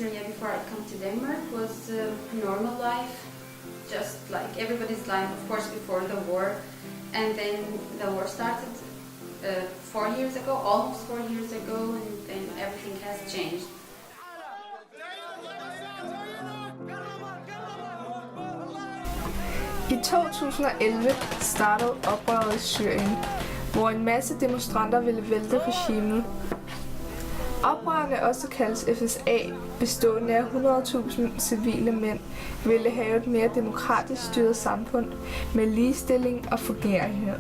Syria before I come to Denmark was a normal life, just like everybody's life, of course, before the war. And then the war started 4 years ago, almost 4 years ago, and then everything has changed. I 2011 startede oprøret i Syrien, hvor en masse demonstranter ville vælte regimet. Oprørerne, også kaldes FSA, bestående af 100.000 civile mænd, ville have et mere demokratisk styret samfund med ligestilling og fungerighed.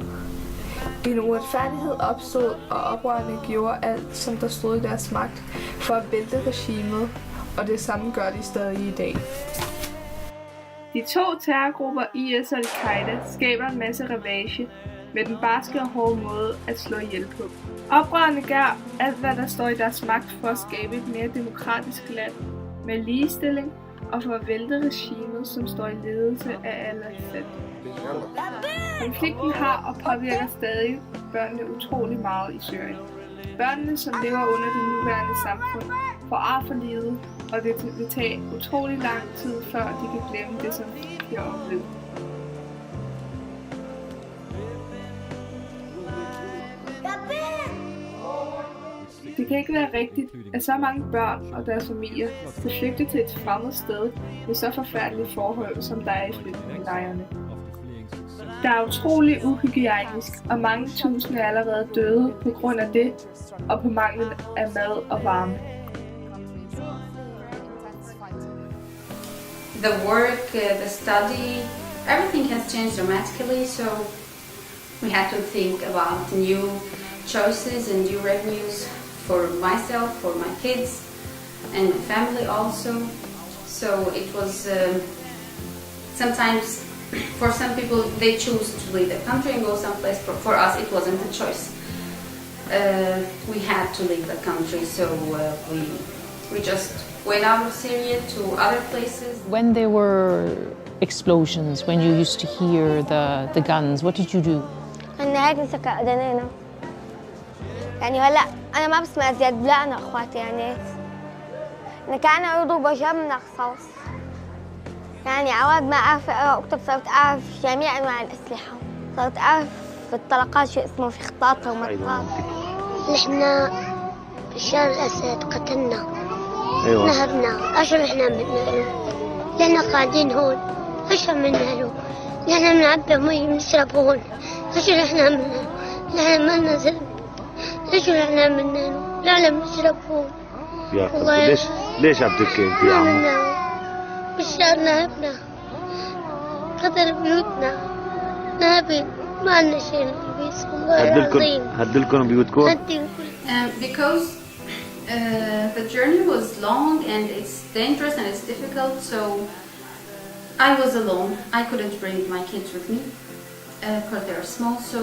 En uretfærdighed opstod, og oprørerne gjorde alt, som der stod i deres magt, for at vælte regimet, og det samme gør de stadig i dag. De to terrorgrupper IS og Al-Qaida skaber en masse ravage med den barske og hårde måde at slå ihjel på. Oprørerne gør alt, hvad der står i deres magt for at skabe et mere demokratisk land med ligestilling og for at vælte regimet, som står i ledelse af Al-Assad. Konflikten har og påvirker stadig børnene utrolig meget i Syrien. Børnene, som lever under det nuværende samfund, får ar for livet, og det vil tage utrolig lang tid, før de kan glemme det, som de har oplevet. Det kan ikke være rigtigt, at så mange børn og deres familier skal flygte til et fremmed sted med så forfærdelige forhold, som der er i flygtningelejrene. Der er utrolig uhygiejnisk, og mange tusinde er allerede døde på grund af det, og på manglen af mad og varme. The work, the study, everything has changed dramatically, so we had to think about new choices and new revenues for myself, for my kids, and my family also. So it was sometimes, for some people, they choose to leave the country and go someplace. For us, it wasn't a choice. We had to leave the country, so we just went out of Syria to other places. When there were explosions, when you used to hear the guns, what did you do? يعني هلا انا ما بسمع زياد، لا انا اخواتي يعني كانوا يضربوا جنبنا رصاص، يعني عواد ما اعرف اقرا واكتب، صرت اعرف جميع انواع الاسلحه، صرت اعرف الطلقات شو اسمه، في خطاطه ومطاط. نحن بشار الاسد قتلنا. ايوه نهبنا. ايش احنا بدنا له؟ لأننا قاعدين هون، ايش عملنا له؟ نحن بنعبي مي بنشرب هون، ايش احنا عملنا له؟ نحن ما لنا ذنب، ايش احنا عملنا له؟ لا بنشرب هون. يا والله ليش عم تبكي انت يا عمو؟ بشار نهبنا، قتل بيوتنا، نهبي ما لنا شيء نلبس، والله العظيم. هدلكم بيوتكم؟ Because the journey was long and it's dangerous and it's difficult, so I was alone. I couldn't bring my kids with me because they are small, so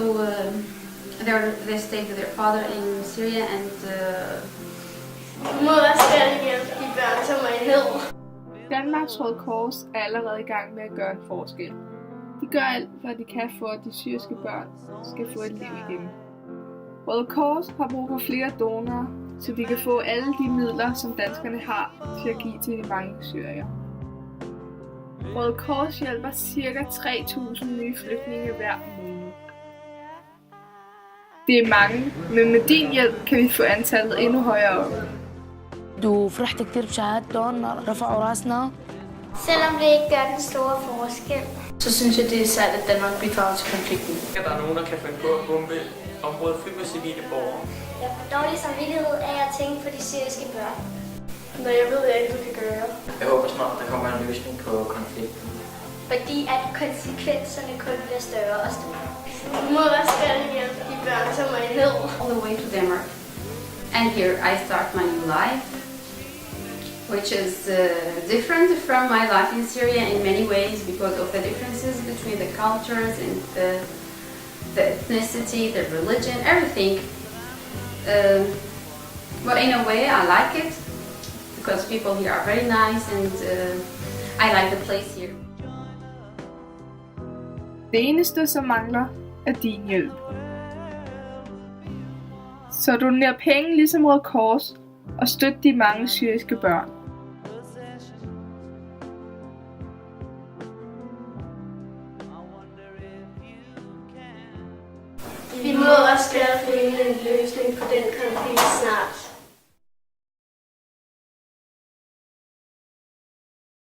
they stayed with their father in Syria and Danmarks Røde Kors er allerede i gang med at gøre en forskel. De gør alt, hvad de kan for, at de syriske børn skal få et liv igen. Røde Kors har brug for flere donorer, så de kan få alle de midler, som danskerne har til at give til de mange syrier. Røde Kors hjælper ca. 3.000 nye flygtninge hver måned. Det er mange, men med din hjælp kan vi få antallet endnu højere op. فرحت كثير بشهادتهم، رفعوا راسنا. Selvom det ikke gør den store forskel, så synes jeg, det er særligt, at Danmark bidrager til konflikten. Der er nogen, der kan finde på at bombe området fyldt med civile borgere. Jeg får dårlig samvittighed af at tænke på de syriske børn. Når jeg ved, at jeg ikke kan gøre. Jeg håber snart, der kommer en løsning på konflikten. Fordi at konsekvenserne kun bliver større og større. Vi må også gerne hjælpe de børn, som er i nød. all the way to Denmark. And here I start my new life, which is different from my life in Syria in many ways because of the differences between the cultures and the ethnicity, the religion, everything. But in a way I like it because people here are very nice and I like the place here. Det eneste, som mangler, er din hjælp. Så doner penge ligesom Røde Kors og støt de mange syriske børn. Vi må også gerne finde en løsning på den konflikt snart.